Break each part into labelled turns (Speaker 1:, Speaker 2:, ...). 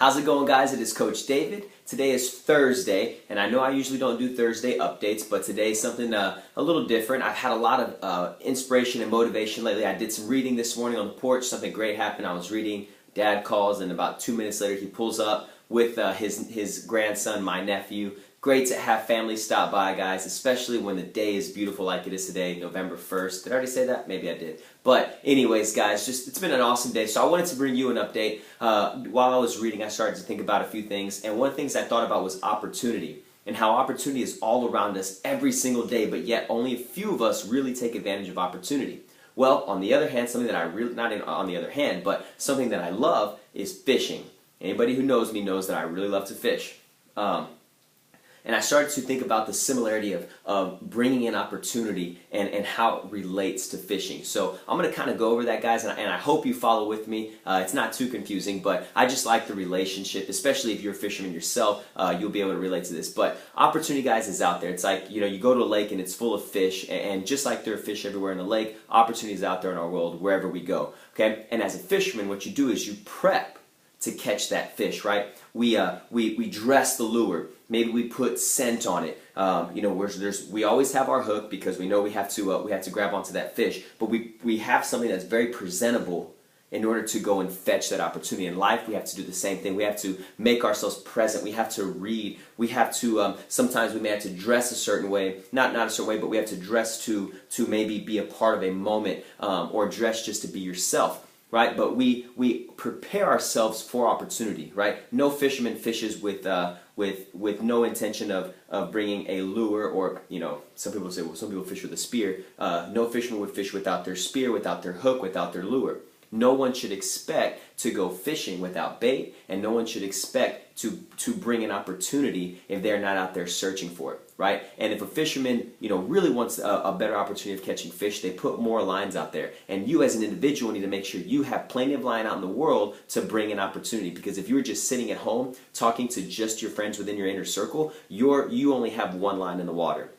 Speaker 1: How's it going, guys? It is Coach David. Today is Thursday, and I know I usually don't do Thursday updates, but today is something a little different. I've had a lot of inspiration and motivation lately. I did some reading this morning on the porch. Something great happened. I was reading. Dad calls, and about 2 minutes later, he pulls up with his grandson, my nephew. Great to have family stop by, guys, especially when the day is beautiful like it is today, November 1st. Did I already say that? Maybe I did. But anyways, guys, it's been an awesome day. So I wanted to bring you an update. While I was reading, I started to think about a few things. And one of the things I thought about was opportunity, and how opportunity is all around us every single day, but yet only a few of us really take advantage of opportunity. Well, on the other hand, something that I really, on the other hand, but something that I love is fishing. Anybody who knows me knows that I really love to fish. And I started to think about the similarity of bringing in opportunity and how it relates to fishing. So I'm going to kind of go over that, guys, and I hope you follow with me. It's not too confusing, but I just like the relationship, especially if you're a fisherman yourself. You'll be able to relate to this. But opportunity, guys, is out there. It's like, you go to a lake and it's full of fish, and just like there are fish everywhere in the lake, opportunity is out there in our world wherever we go. Okay? And as a fisherman, what you do is you prep to catch that fish, right? We dress the lure. Maybe we put scent on it. We always have our hook because we know we have to grab onto that fish. But we have something that's very presentable in order to go and fetch that opportunity. In life, we have to do the same thing. We have to make ourselves present. We have to read. We have to sometimes we may have to dress a certain way, not a certain way, but we have to dress to maybe be a part of a moment, or dress just to be yourself. Right, but we prepare ourselves for opportunity. Right, no fisherman fishes with no intention of bringing a lure, or some people say, well, some people fish with a spear. No fisherman would fish without their spear, without their hook, without their lure. No one should expect to go fishing without bait, and no one should expect to bring an opportunity if they're not out there searching for it, right? And if a fisherman, really wants a better opportunity of catching fish, they put more lines out there. And you as an individual need to make sure you have plenty of line out in the world to bring an opportunity. Because if you were just sitting at home talking to just your friends within your inner circle, you only have one line in the water.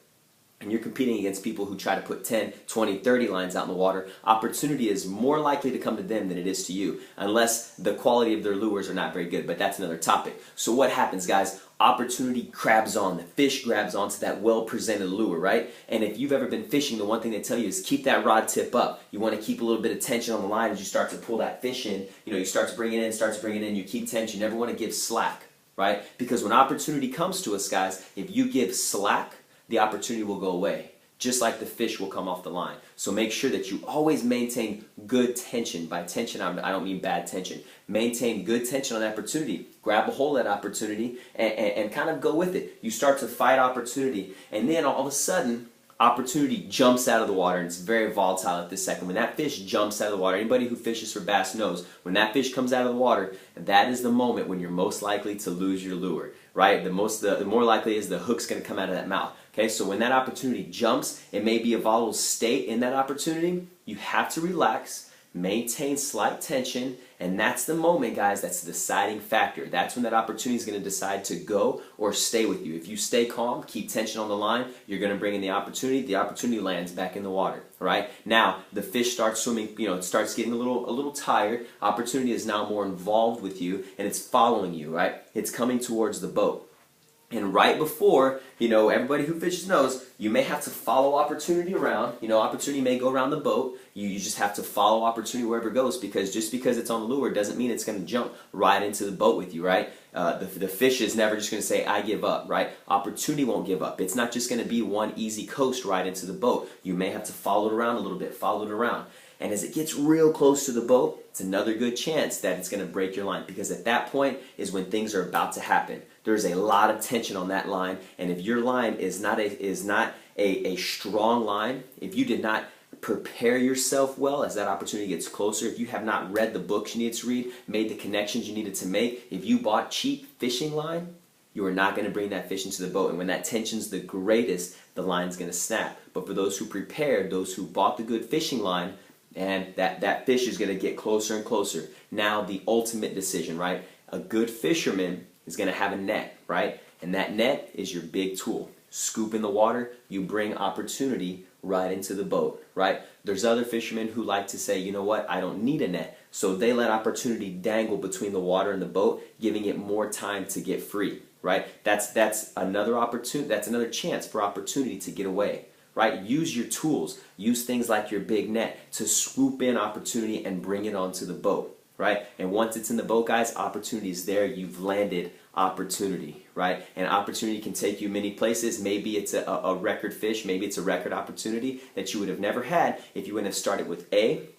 Speaker 1: And you're competing against people who try to put 10, 20, 30 lines out in the water. Opportunity is more likely to come to them than it is to you, unless the quality of their lures are not very good, but that's another topic. So what happens, guys? Opportunity grabs on. The fish grabs onto that well-presented lure, right? And if you've ever been fishing, the one thing they tell you is keep that rod tip up. You want to keep a little bit of tension on the line as you start to pull that fish in. You start to bring it in, you keep tension. You never want to give slack, right? Because when opportunity comes to us, guys, if you give slack, the opportunity will go away, just like the fish will come off the line. So make sure that you always maintain good tension. By tension, I don't mean bad tension. Maintain good tension on that opportunity. Grab a hold of that opportunity and kind of go with it. You start to fight opportunity, and then all of a sudden, opportunity jumps out of the water, and it's very volatile at this second. When that fish jumps out of the water, anybody who fishes for bass knows, when that fish comes out of the water, that is the moment when you're most likely to lose your lure, right? The more likely is the hook's going to come out of that mouth. Okay, so when that opportunity jumps, it may be a volatile state in that opportunity. You have to relax, maintain slight tension, and that's the moment, guys, that's the deciding factor. That's when that opportunity is going to decide to go or stay with you. If you stay calm, keep tension on the line, you're going to bring in the opportunity lands back in the water, right? Now, the fish starts swimming, it starts getting a little tired. Opportunity is now more involved with you, and it's following you, right? It's coming towards the boat. And right before, everybody who fishes knows, you may have to follow opportunity around. Opportunity may go around the boat. You just have to follow opportunity wherever it goes, because just because it's on the lure doesn't mean it's going to jump right into the boat with you, right? The fish is never just going to say, I give up, right? Opportunity won't give up. It's not just going to be one easy coast right into the boat. You may have to follow it around a little bit, follow it around. And as it gets real close to the boat, it's another good chance that it's going to break your line, because at that point is when things are about to happen. There's a lot of tension on that line, and if your line is not a strong line, if you did not prepare yourself well as that opportunity gets closer, if you have not read the books you needed to read, made the connections you needed to make, if you bought cheap fishing line, you are not going to bring that fish into the boat. And when that tension's the greatest, the line's going to snap. But for those who prepared, those who bought the good fishing line, and that fish is going to get closer and closer. Now the ultimate decision, right? A good fisherman is going to have a net, right? And that net is your big tool. scoop in the water, you bring opportunity right into the boat, right? There's other fishermen who like to say, you know what, I don't need a net. So they let opportunity dangle between the water and the boat, giving it more time to get free, right? That's another opportunity, that's another chance for opportunity to get away, right? Use your tools, use things like your big net to swoop in opportunity and bring it onto the boat, right? And once it's in the boat, guys, opportunity is there. You've landed opportunity, right? And opportunity can take you many places. Maybe it's a record fish, maybe it's a record opportunity that you would have never had if you wouldn't have started with a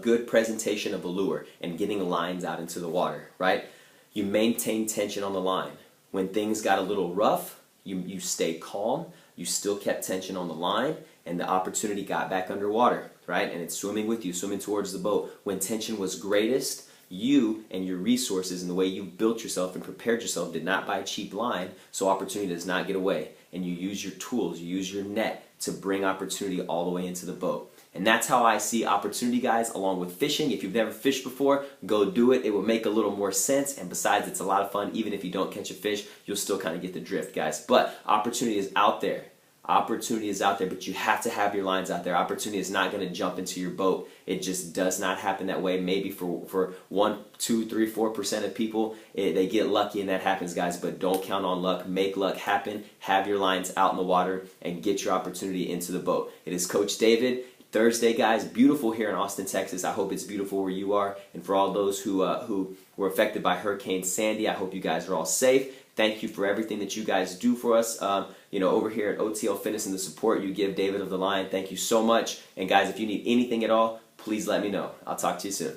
Speaker 1: good presentation of a lure and getting lines out into the water, right? You maintain tension on the line. When things got a little rough, you stayed calm, you still kept tension on the line, and the opportunity got back underwater, right? And it's swimming with you, swimming towards the boat. When tension was greatest, you and your resources and the way you built yourself and prepared yourself did not buy a cheap line, so opportunity does not get away. And you use your tools, you use your net to bring opportunity all the way into the boat. And that's how I see opportunity, guys, along with fishing. If you've never fished before, go do it. It will make a little more sense. And besides, it's a lot of fun. Even if you don't catch a fish, you'll still kind of get the drift, guys. But opportunity is out there. Opportunity is out there, but you have to have your lines out there. Opportunity is not going to jump into your boat. It just does not happen that way. Maybe for 1, 2, 3, 4% of people, they get lucky and that happens, guys. But don't count on luck. Make luck happen. Have your lines out in the water and get your opportunity into the boat. It is Coach David. Thursday, guys, beautiful here in Austin, Texas. I hope it's beautiful where you are. And for all those who were affected by Hurricane Sandy, I hope you guys are all safe. Thank you for everything that you guys do for us, over here at OTL Fitness and the support you give David of the Line. Thank you so much. And guys, if you need anything at all, please let me know. I'll talk to you soon.